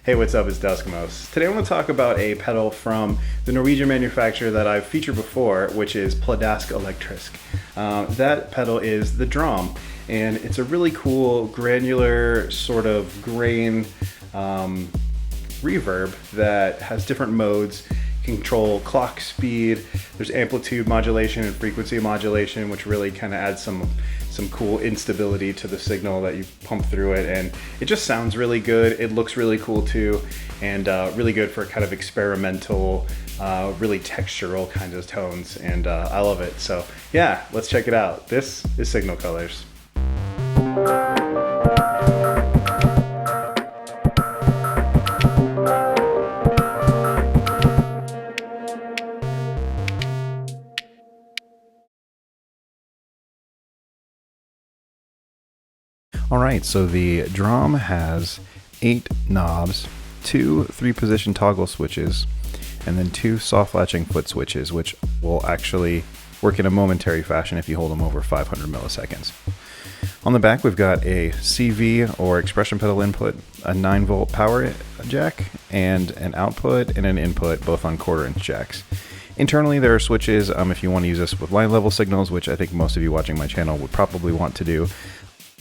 Hey, what's up? It's Duskmos. Today I want to talk about a pedal from the Norwegian manufacturer that I've featured before, which is Pladask Elektrisk. That pedal is the Draume, and it's a really cool granular sort of grain reverb that has different modes. Control clock speed, there's amplitude modulation and frequency modulation, which really kind of adds some cool instability to the signal that you pump through it, and it just sounds really good. It looks really cool too, and really good for kind of experimental, really textural kinds of tones, and I love it. So yeah, let's check it out. This is Signal Colors. Alright, so the Draume has 8 knobs, 2 3-position toggle switches, and then 2 soft latching foot switches, which will actually work in a momentary fashion if you hold them over 500 milliseconds. On the back we've got a CV or expression pedal input, a 9-volt power jack, and an output and an input, both on 1/4-inch jacks. Internally there are switches if you want to use this with line level signals, which I think most of you watching my channel would probably want to do.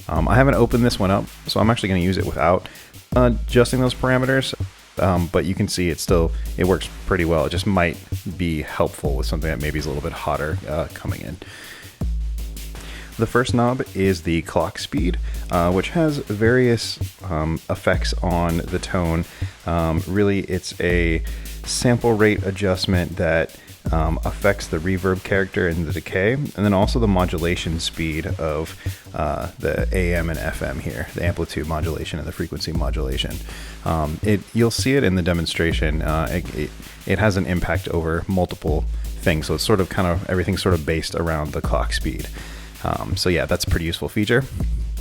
I haven't opened this one up, so I'm actually going to use it without adjusting those parameters, but you can see it works pretty well. It just might be helpful with something that maybe is a little bit hotter coming in. The first knob is the clock speed, which has various effects on the tone. Really, it's a sample rate adjustment that affects the reverb character and the decay, and then also the modulation speed of the AM and FM here, the amplitude modulation and the frequency modulation. You'll see it in the demonstration. It has an impact over multiple things, so it's sort of everything's sort of based around the clock speed. So yeah, that's a pretty useful feature.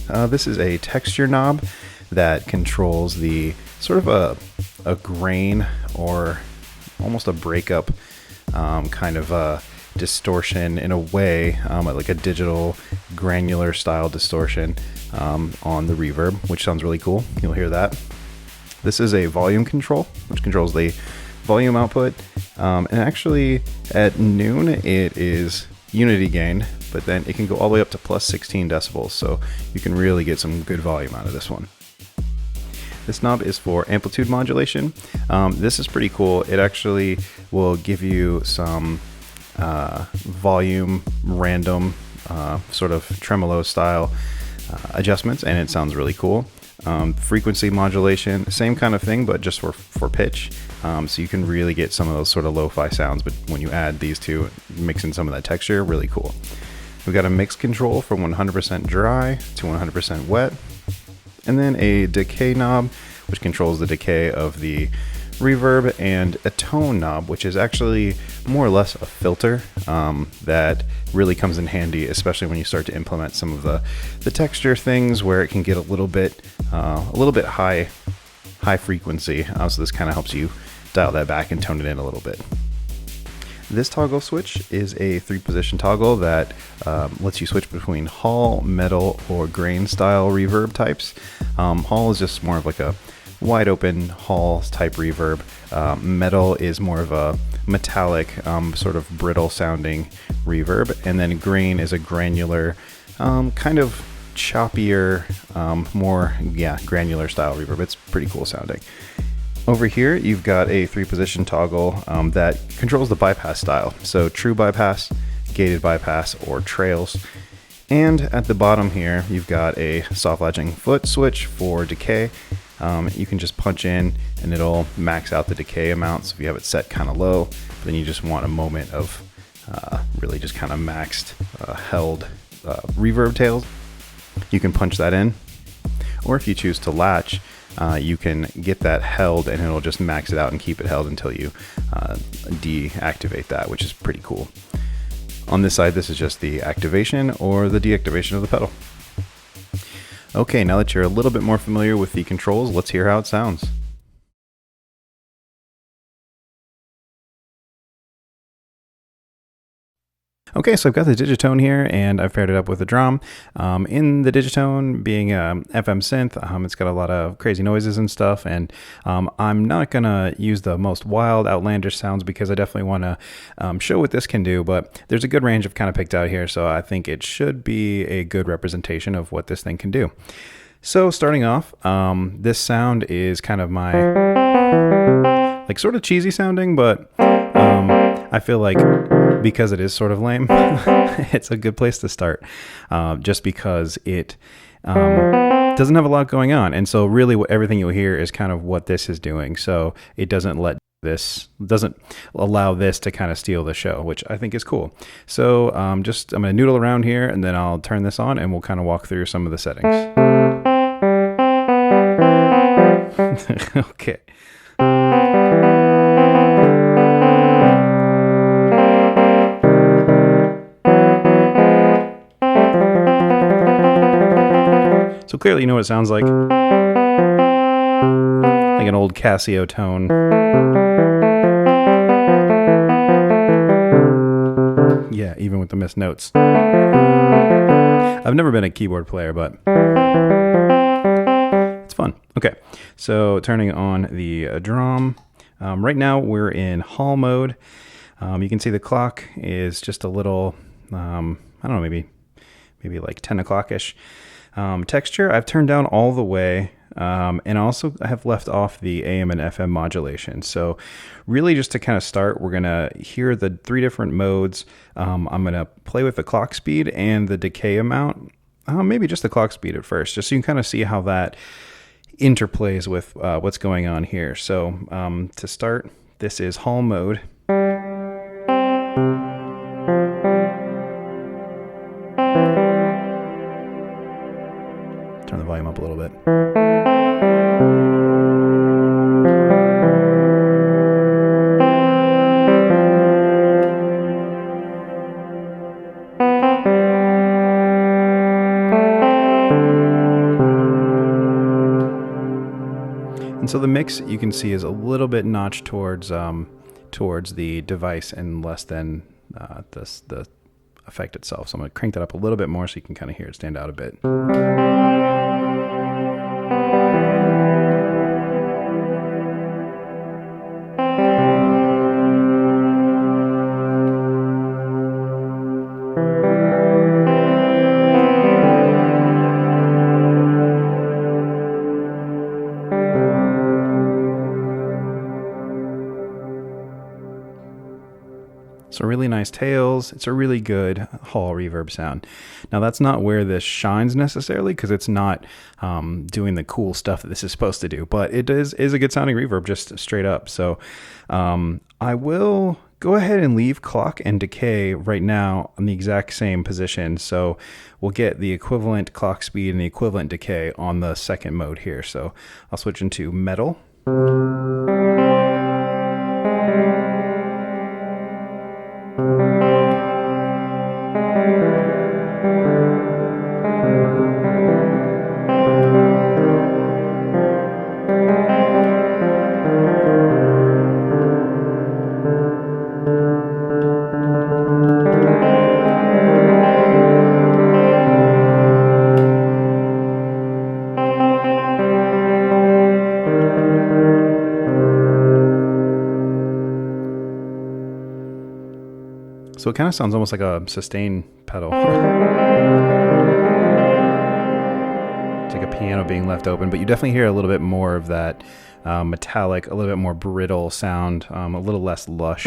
This is a texture knob that controls the sort of a grain or almost a breakup kind of a distortion in a way, like a digital granular style distortion on the reverb, which sounds really cool. You'll hear that. This is a volume control, which controls the volume output, and actually at noon it is unity gain, but then it can go all the way up to plus 16 decibels, so you can really get some good volume out of this one. This knob is for amplitude modulation. This is pretty cool. It actually will give you some volume random sort of tremolo style adjustments, and it sounds really cool. Frequency modulation, same kind of thing, but just for pitch. So you can really get some of those sort of lo-fi sounds, but when you add these two, mix in some of that texture, really cool. We've got a mix control from 100% dry to 100% wet. And then a decay knob, which controls the decay of the reverb, and a tone knob, which is actually more or less a filter that really comes in handy, especially when you start to implement some of the texture things where it can get a little bit high frequency. So this kind of helps you dial that back and tone it in a little bit. This toggle switch is a 3-position toggle that lets you switch between hall, metal, or grain style reverb types. Hall is just more of like a wide open hall type reverb. Metal is more of a metallic, sort of brittle sounding reverb. And then grain is a granular, kind of choppier, more granular style reverb. It's pretty cool sounding. Over here, you've got a 3-position toggle that controls the bypass style. So true bypass, gated bypass, or trails. And at the bottom here, you've got a soft latching foot switch for decay. You can just punch in and it'll max out the decay amount. So if you have it set kind of low, then you just want a moment of really just kind of maxed, held reverb tails, you can punch that in. Or if you choose to latch, you can get that held and it'll just max it out and keep it held until you deactivate that, which is pretty cool. On this side, this is just the activation or the deactivation of the pedal. Okay, now that you're a little bit more familiar with the controls, let's hear how it sounds. Okay, so I've got the Digitone here, and I've paired it up with the drum. In the Digitone, being a FM synth, it's got a lot of crazy noises and stuff, and I'm not going to use the most wild, outlandish sounds because I definitely want to show what this can do, but there's a good range I've kind of picked out here, so I think it should be a good representation of what this thing can do. So starting off, this sound is kind of my, like, sort of cheesy sounding, but I feel like because it is sort of lame, it's a good place to start, just because it doesn't have a lot going on. And so really everything you'll hear is kind of what this is doing. So it doesn't allow this to kind of steal the show, which I think is cool. So I'm going to noodle around here, and then I'll turn this on and we'll kind of walk through some of the settings. Okay. So clearly you know what it sounds like. Like an old Casio tone. Yeah, even with the missed notes. I've never been a keyboard player, but it's fun. Okay, so turning on the drum. Right now we're in hall mode. You can see the clock is just a little, I don't know, maybe like 10 o'clock-ish. Texture, I've turned down all the way, and also I have left off the AM and FM modulation. So really just to kind of start, we're going to hear the 3 different modes. I'm going to play with the clock speed and the decay amount, maybe just the clock speed at first, just so you can kind of see how that interplays with what's going on here. So to start, this is hall mode. Turn the volume up a little bit. And so the mix you can see is a little bit notched towards the device and less than the effect itself. So I'm going to crank that up a little bit more so you can kind of hear it stand out a bit. So really nice tails. It's a really good hall reverb sound. Now that's not where this shines necessarily, because it's not doing the cool stuff that this is supposed to do, but it is a good sounding reverb just straight up. So I will go ahead and leave clock and decay right now on the exact same position. So we'll get the equivalent clock speed and the equivalent decay on the second mode here. So I'll switch into metal. So it kind of sounds almost like a sustain pedal. It's like a piano being left open, but you definitely hear a little bit more of that metallic, a little bit more brittle sound, a little less lush.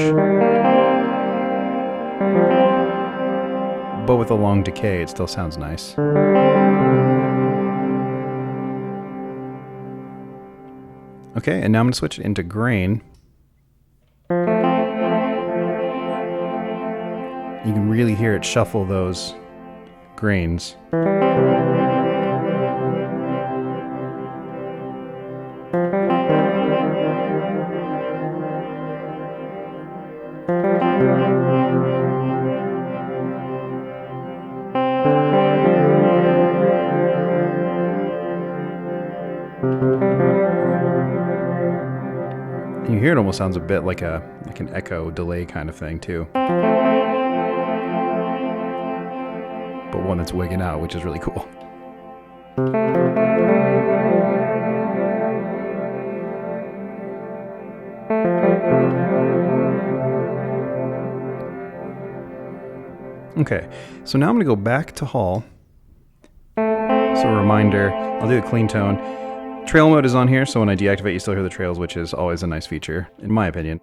But with a long decay, it still sounds nice. Okay, and now I'm going to switch it into grain. You can really hear it shuffle those grains. You hear it almost sounds a bit like an echo delay kind of thing too. but one that's wigging out, which is really cool. Okay, so now I'm going to go back to Hall. So a reminder, I'll do a clean tone. Trail mode is on here, so when I deactivate, you still hear the trails, which is always a nice feature, in my opinion.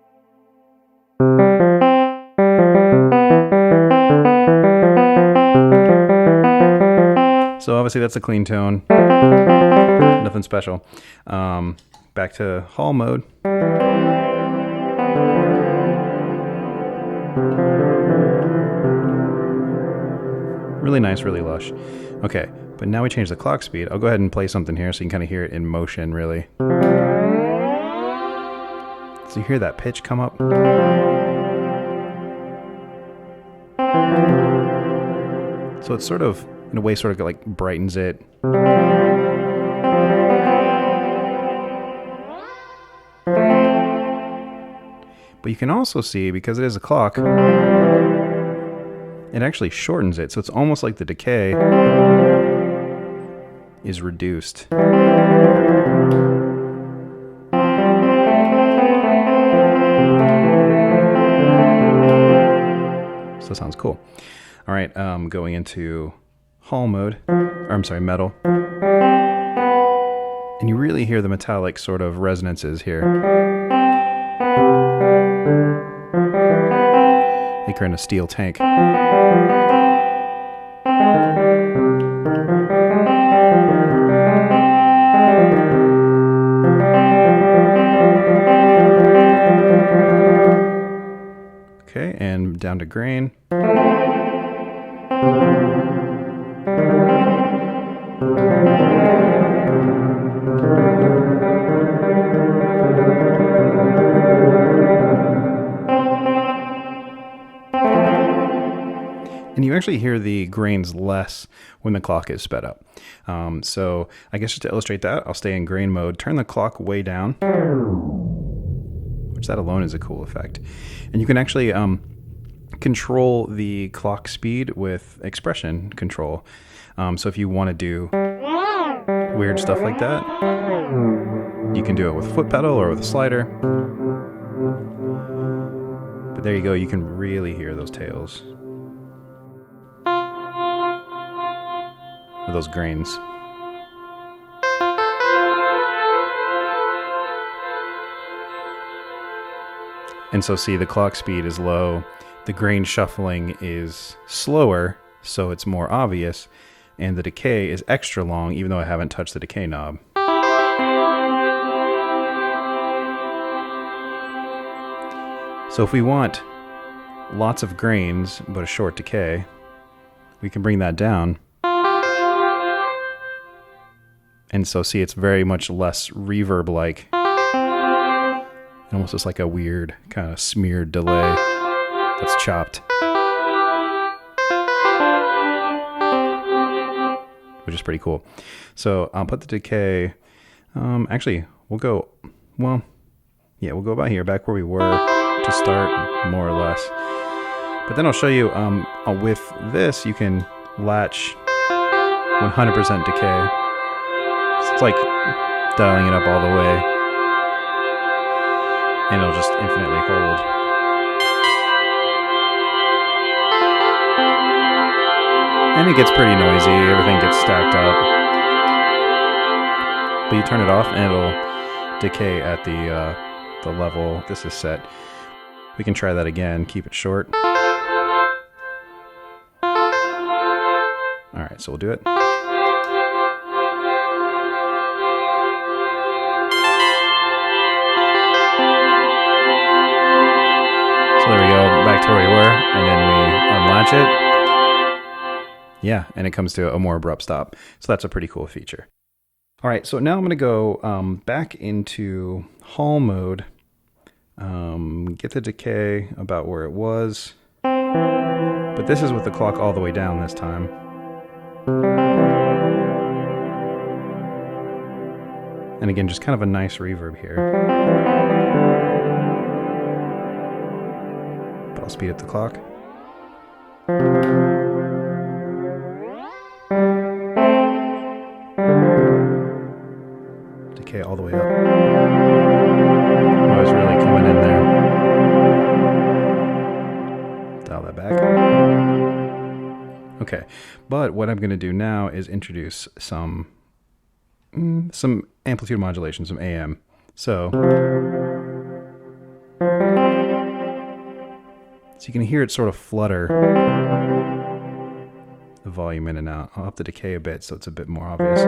So obviously that's a clean tone, nothing special. Back to Hall mode. Really nice, really lush. Okay, but now we change the clock speed. I'll go ahead and play something here so you can kind of hear it in motion, really. So you hear that pitch come up? So it's sort of, in a way, sort of like brightens it. But you can also see, because it is a clock, it actually shortens it, so it's almost like the decay is reduced. So that sounds cool. All right, going into Hall mode, or I'm sorry, metal. And you really hear the metallic sort of resonances here. Like you're in a steel tank. Okay, and down to grain. And you actually hear the grains less when the clock is sped up. So I guess just to illustrate that, I'll stay in grain mode, turn the clock way down, which that alone is a cool effect. And you can actually control the clock speed with expression control. So if you want to do weird stuff like that, you can do it with foot pedal or with a slider. But there you go, you can really hear those tails. Those grains. And so see, the clock speed is low, the grain shuffling is slower, so it's more obvious, and the decay is extra long, even though I haven't touched the decay knob. So if we want lots of grains but a short decay, we can bring that down. And so see, it's very much less reverb-like. Almost just like a weird kind of smeared delay that's chopped. Which is pretty cool. So I'll put the decay, actually we'll go about here, back where we were to start, more or less. But then I'll show you, with this you can latch 100% decay. It's like dialing it up all the way, and it'll just infinitely hold. And it gets pretty noisy, everything gets stacked up. But you turn it off and it'll decay at the level this is set. We can try that again, keep it short. Alright, so we'll do it. So there we go, back to where we were, and then we unlatch it. Yeah, and it comes to a more abrupt stop. So that's a pretty cool feature. All right, so now I'm going to go back into Hall mode, get the decay about where it was, but this is with the clock all the way down this time. And again, just kind of a nice reverb here. But I'll speed up the clock. decay all the way up. Oh, it's really coming in there. Dial that back. Okay, but what I'm going to do now is introduce some amplitude modulation, some AM. So you can hear it sort of flutter the volume in and out. I'll have to decay a bit so it's a bit more obvious.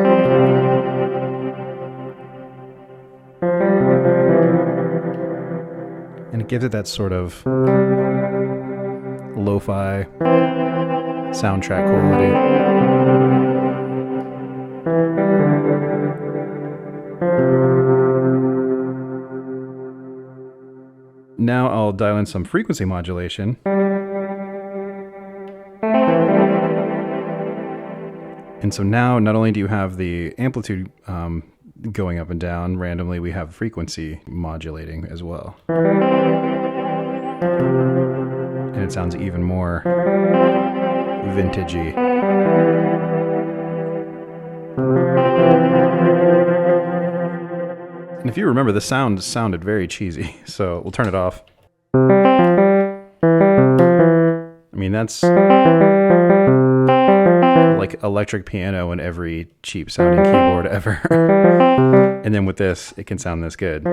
And it gives it that sort of lo-fi soundtrack quality. Now I'll dial in some frequency modulation. And so now not only do you have the amplitude going up and down randomly, we have frequency modulating as well. And it sounds even more vintagey. And if you remember, the sound sounded very cheesy, so we'll turn it off. I mean, that's like electric piano in every cheap sounding keyboard ever. And then with this, it can sound this good.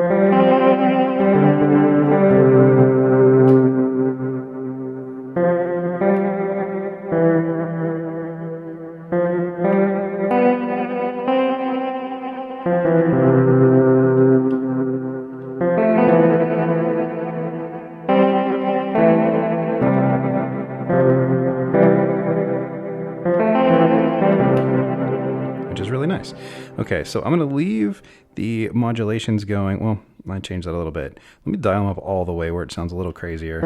Okay, so I'm going to leave the modulations going. Well, I might change that a little bit. Let me dial them up all the way where it sounds a little crazier.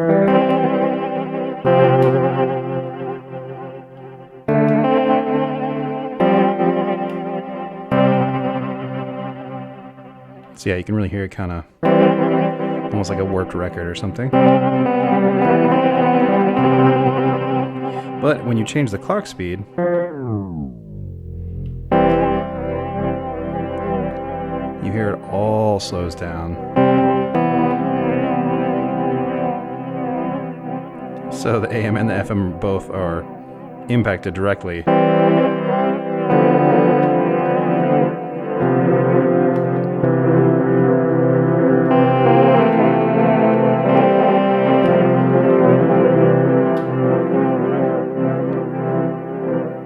So yeah, you can really hear it kind of almost like a warped record or something. But when you change the clock speed, you hear it all slows down. So the AM and the FM both are impacted directly.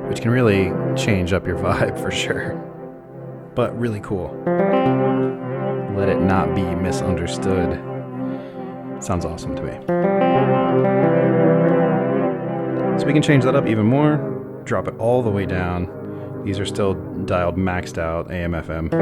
Which can really change up your vibe for sure. But really cool. Let it not be misunderstood. Sounds awesome to me. So we can change that up even more, drop it all the way down. These are still dialed maxed out AM, FM.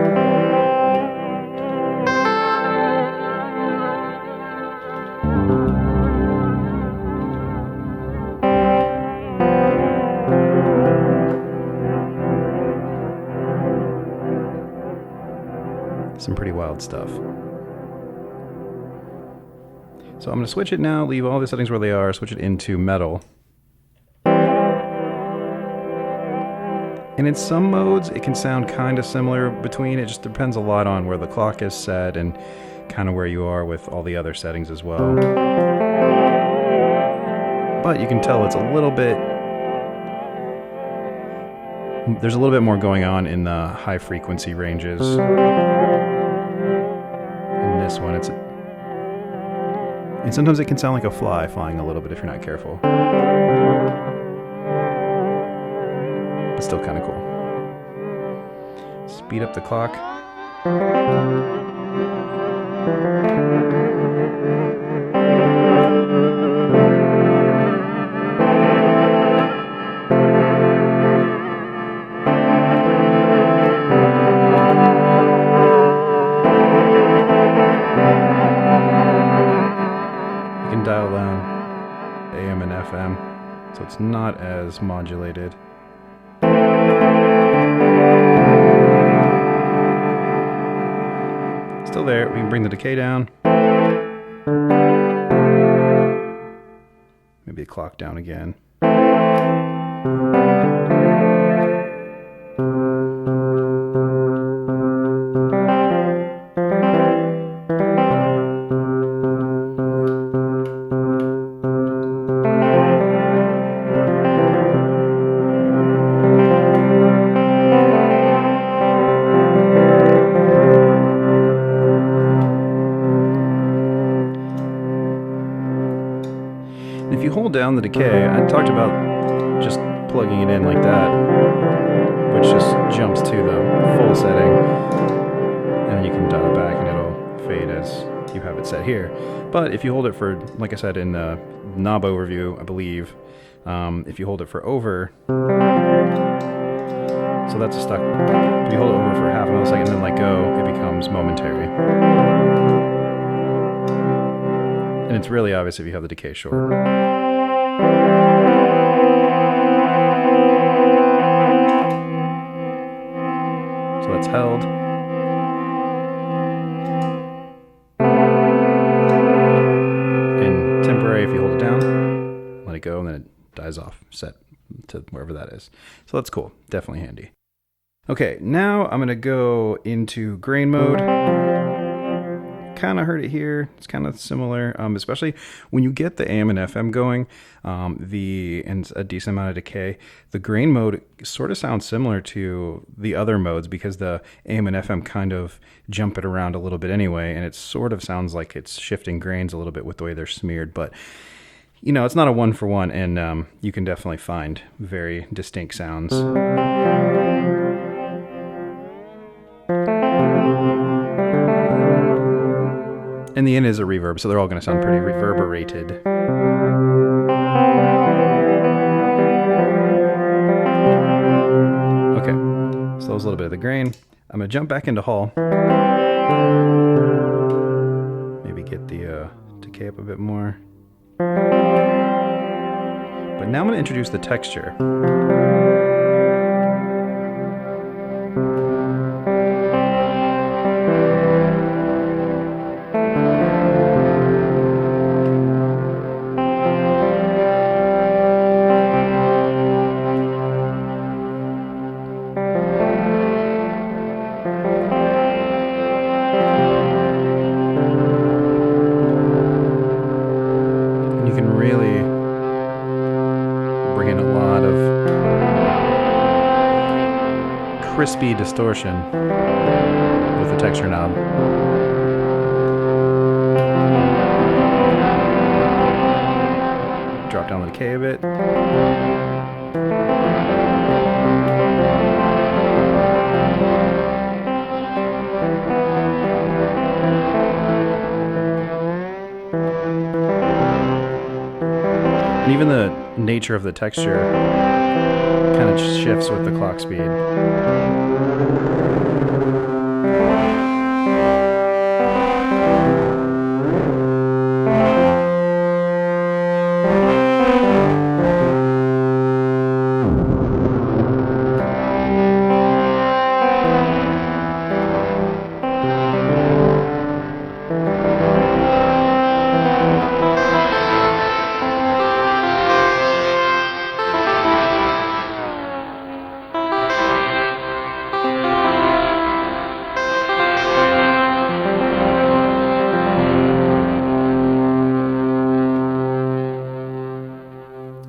Some pretty wild stuff. So I'm going to switch it now, leave all the settings where they are, switch it into metal. And in some modes, it can sound kind of similar between. It just depends a lot on where the clock is set and kind of where you are with all the other settings as well. But you can tell it's a little bit... There's a little bit more going on in the high frequency ranges. In this one, it's... And sometimes it can sound like a fly flying a little bit if you're not careful. But still kind of cool. Speed up the clock. Dial down AM and FM, so it's not as modulated. Still there. We can bring the decay down. Maybe a clock down again. down the decay, I talked about just plugging it in like that, which just jumps to the full setting, and then you can dial it back and it'll fade as you have it set here. But if you hold it for, like I said in the knob overview, I believe, if you hold it for over, so that's a stuck, if you hold it over for half a millisecond and then let go, it becomes momentary. And it's really obvious if you have the decay short. So that's held. And temporary, if you hold it down, let it go, and then it dies off, set to wherever that is. So that's cool, definitely handy. Okay, now I'm gonna go into grain mode. Kind of heard it here. It's kind of similar, especially when you get the AM and FM going, and a decent amount of decay. The grain mode sort of sounds similar to the other modes because the AM and FM kind of jump it around a little bit anyway, and it sort of sounds like it's shifting grains a little bit with the way they're smeared. But you know, it's not a one for one, and you can definitely find very distinct sounds. And the end is a reverb, so they're all going to sound pretty reverberated. Okay, so that was a little bit of the grain. I'm going to jump back into Hall. Maybe get the decay up a bit more. But now I'm going to introduce the texture. Crispy distortion with the texture knob. Drop down the decay a bit. And even the nature of the texture kind of shifts with the clock speed.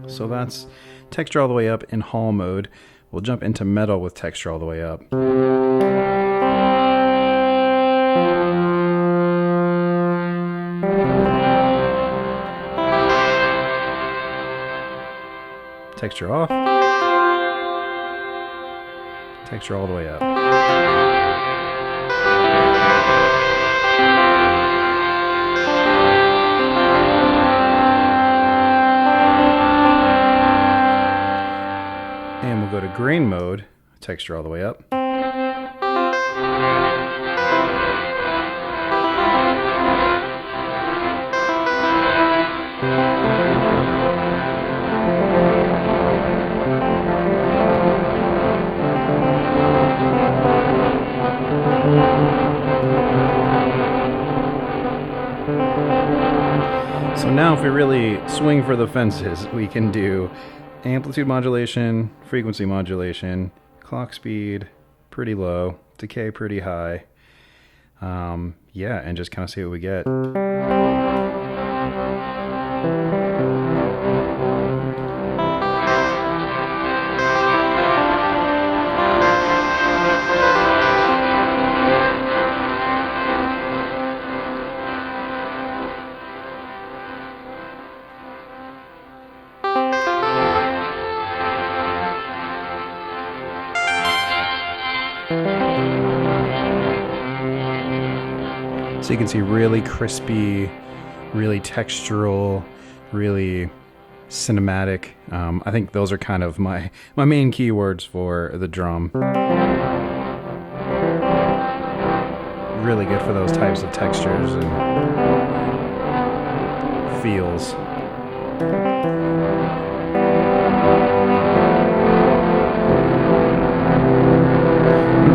So that's texture all the way up in Hall mode. We'll jump into metal with texture all the way up. Texture off. Texture all the way up. And we'll go to grain mode, texture all the way up. So now if we really swing for the fences, we can do amplitude modulation, frequency modulation, clock speed pretty low, decay pretty high. Yeah, and just kind of see what we get. So you can see really crispy, really textural, really cinematic. I think those are kind of my main keywords for the drum. Really good for those types of textures and feels.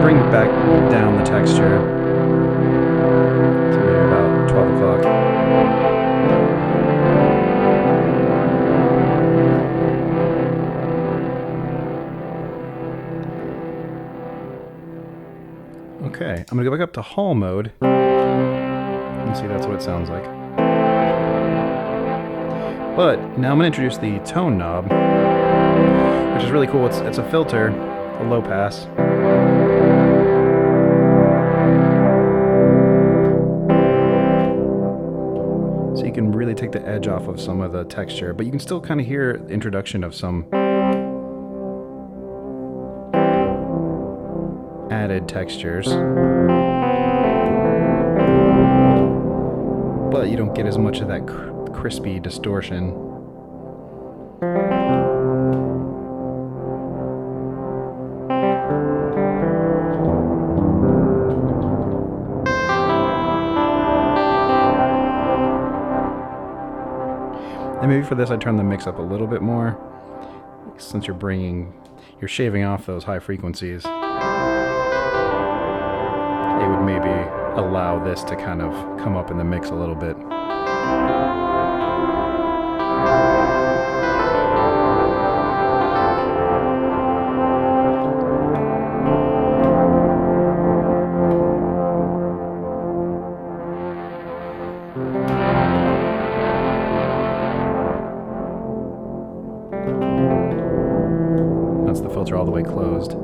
Bring back down the texture to maybe about 12 o'clock. Okay, I'm gonna go back up to hall mode and see that's what it sounds like. But now I'm gonna introduce the tone knob, which is really cool. It's a filter, a low pass. So you can really take the edge off of some of the texture, but you can still kind of hear the introduction of some added textures. But you don't get as much of that crispy distortion. And maybe for this I'd turn the mix up a little bit more, since you're shaving off those high frequencies. It would maybe allow this to kind of come up in the mix a little bit. That's the filter all the way closed.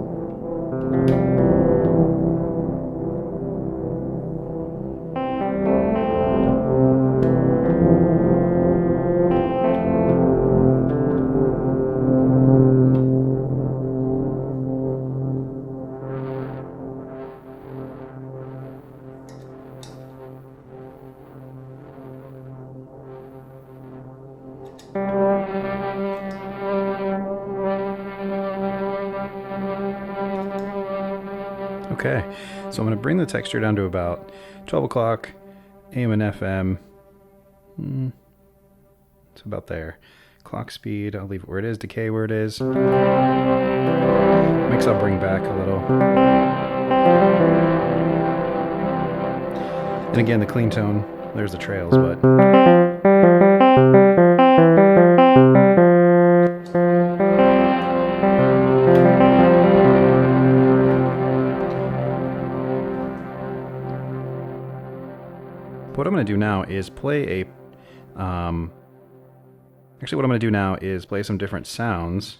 Okay, so I'm going to bring the texture down to about 12 o'clock, AM and FM. It's about there. Clock speed, I'll leave it where it is, decay where it is. Mix I'll bring back a little. And again, the clean tone, there's the trails, but... What I'm going to do now is play some different sounds.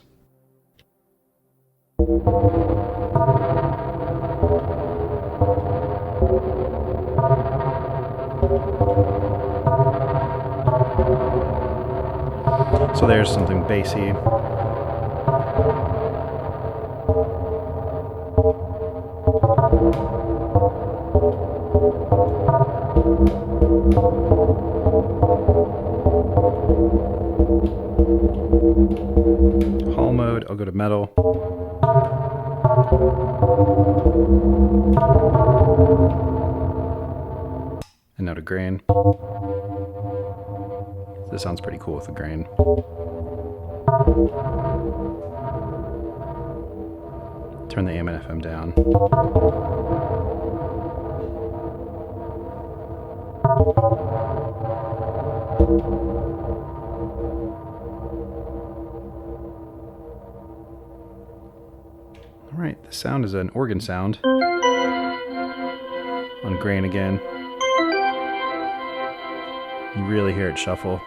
So there's something bassy. Hall mode, I'll go to metal. And now to grain. This sounds pretty cool with the grain. Turn the AM and FM down. Alright, the sound is an organ sound. On grain again. You really hear it shuffle.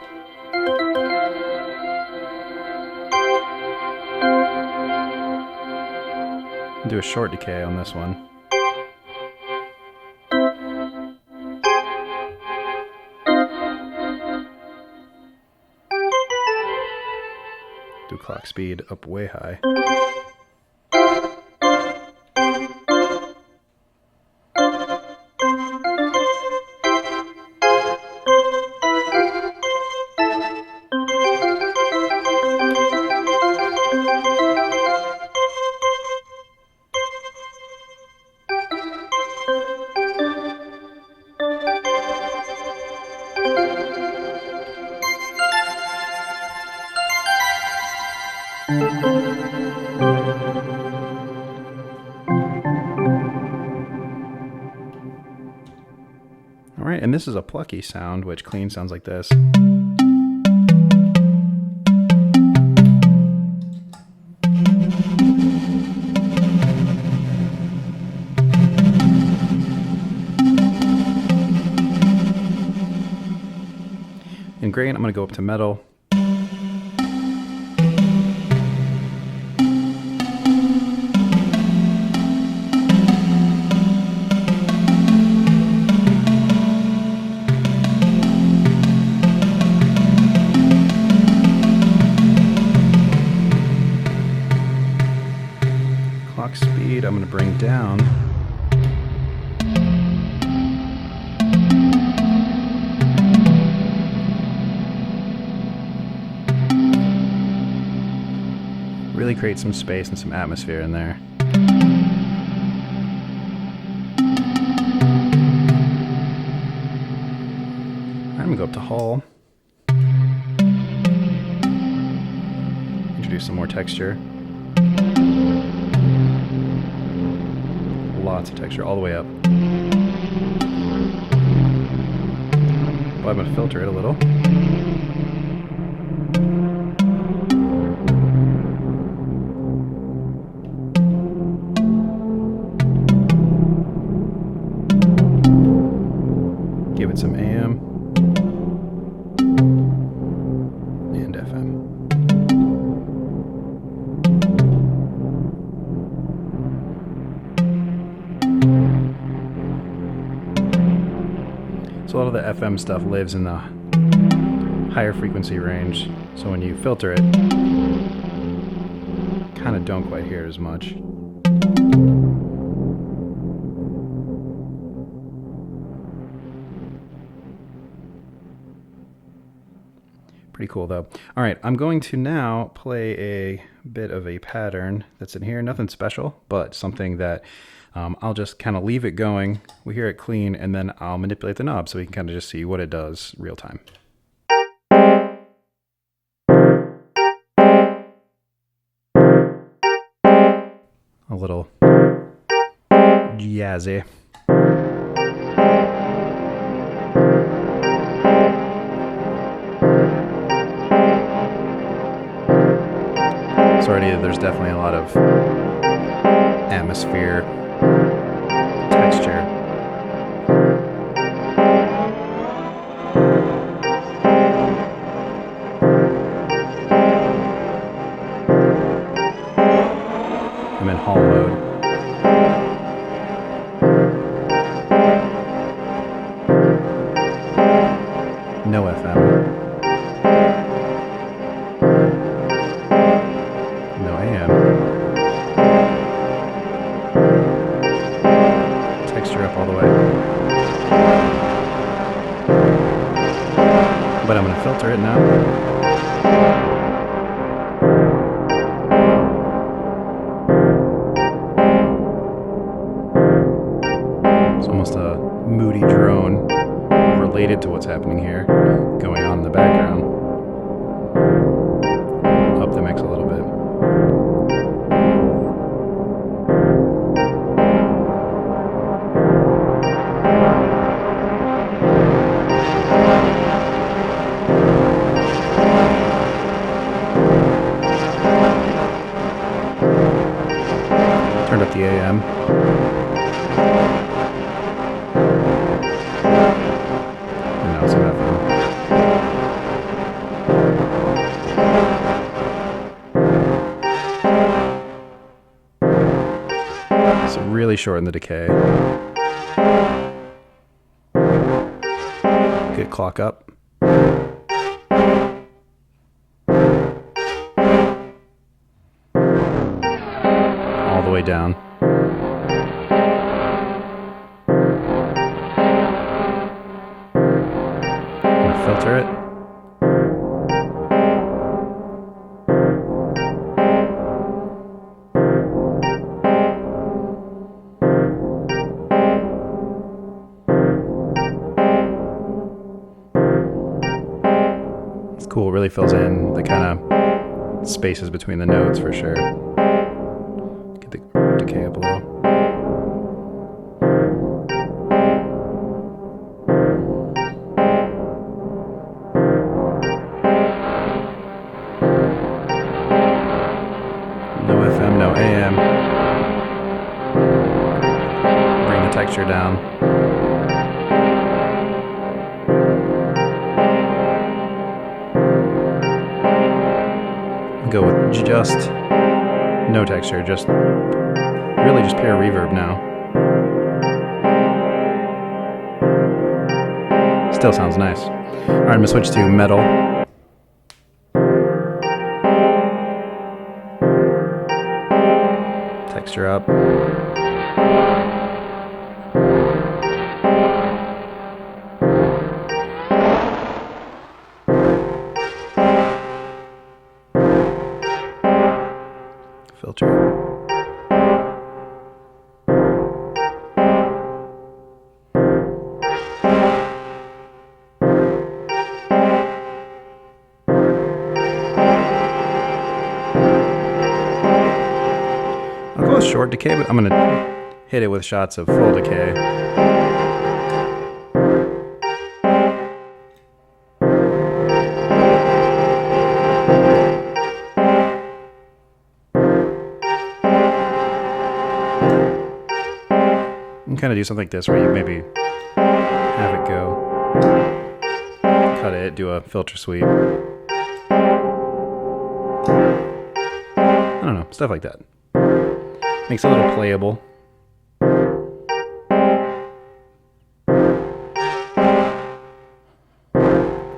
Do a short decay on this one. Do clock speed up way high. All right, and this is a plucky sound, which clean sounds like this. In grain, I'm going to go up to metal. Clock speed, I'm going to bring down. Really create some space and some atmosphere in there. I'm gonna go up to Hull. Introduce some more texture. Lots of texture all the way up. But I'm gonna filter it a little. Give it some AM and FM. So a lot of the FM stuff lives in the higher frequency range, so when you filter it, kind of don't quite hear it as much. Pretty cool though. All right, I'm going to now play a bit of a pattern that's in here. Nothing special, but something that I'll just kind of leave it going. We hear it clean, and then I'll manipulate the knob so we can kind of just see what it does real time. A little jazzy. So already there's definitely a lot of atmosphere, texture. I'm in Hall mode. No FM. No AM. Texture up all the way. But I'm going to filter it now. It's almost a moody drone related to what's happening here, going on in the background. Up the mix a little bit. Turned up the AM. And now some FM. So really shorten the decay. Good clock up. All the way down. I'm gonna filter it. It's cool, it really fills in the kind of spaces between the notes for sure. Get the decay up a little. texture down. Go with just no texture, just really just pure reverb now. Still sounds nice. Alright, I'm gonna switch to metal. Texture up. Filter. I'll go with short decay, but I'm going to hit it with shots of full decay. Kind of do something like this where you maybe have it go, cut it, do a filter sweep. I don't know, stuff like that. Makes it a little playable. Alright,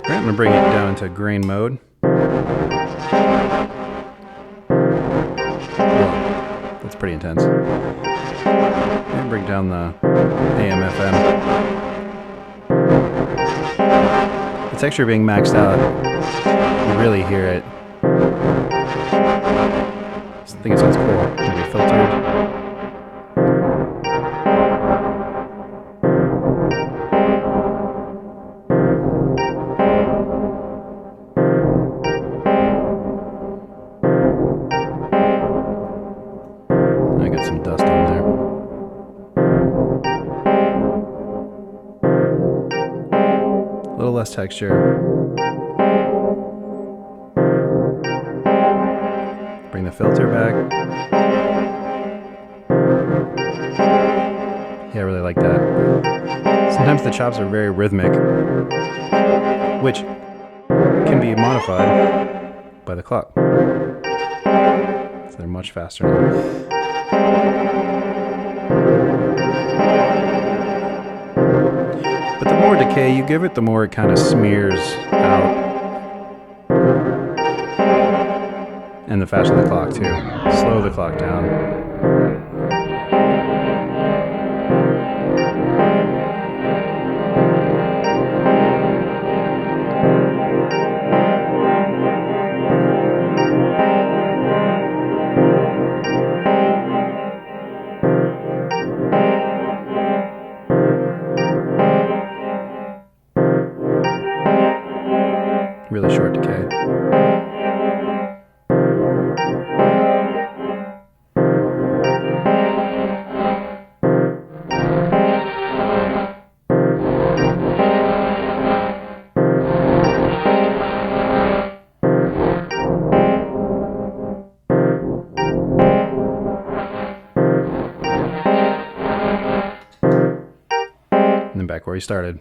I'm gonna bring it down into grain mode. Whoa, that's pretty intense. Bring down the AM FM. The texture being maxed out, you really hear it. I think it sounds cool. Maybe filtered. I got some dust on there. A little less texture. Bring the filter back. Yeah, I really like that. Sometimes the chops are very rhythmic, which can be modified by the clock. So they're much faster now. But the more decay you give it, the more it kind of smears out. And the faster the clock too. Slow the clock down. Really short decay. And then back where we started.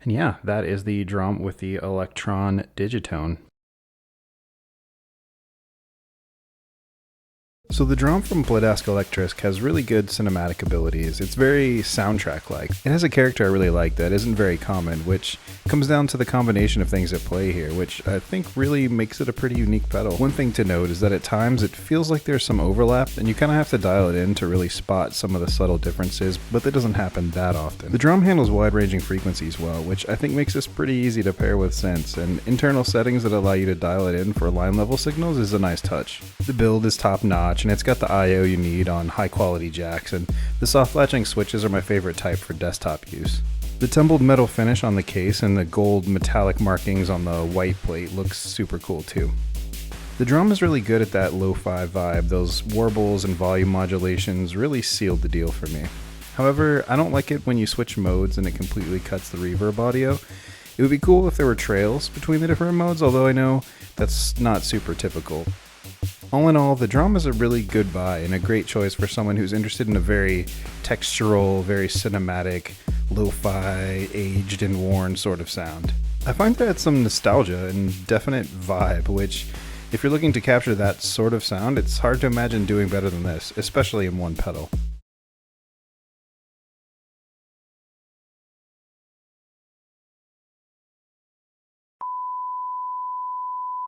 And yeah, that is the drum with the Elektron Digitone. So the drum from Pladask Elektrisk has really good cinematic abilities. It's very soundtrack-like. It has a character I really like that isn't very common, which comes down to the combination of things at play here, which I think really makes it a pretty unique pedal. One thing to note is that at times it feels like there's some overlap, and you kind of have to dial it in to really spot some of the subtle differences, but that doesn't happen that often. The drum handles wide-ranging frequencies well, which I think makes this pretty easy to pair with synths, and internal settings that allow you to dial it in for line level signals is a nice touch. The build is top-notch, and it's got the I/O you need on high-quality jacks, and the soft latching switches are my favorite type for desktop use. The tumbled metal finish on the case and the gold metallic markings on the white plate looks super cool too. The drum is really good at that lo-fi vibe. Those warbles and volume modulations really sealed the deal for me. However, I don't like it when you switch modes and it completely cuts the reverb audio. It would be cool if there were trails between the different modes, although I know that's not super typical. All in all, the Draume is a really good buy and a great choice for someone who's interested in a very textural, very cinematic, lo-fi, aged and worn sort of sound. I find that it's some nostalgia and definite vibe, which, if you're looking to capture that sort of sound, it's hard to imagine doing better than this, especially in one pedal.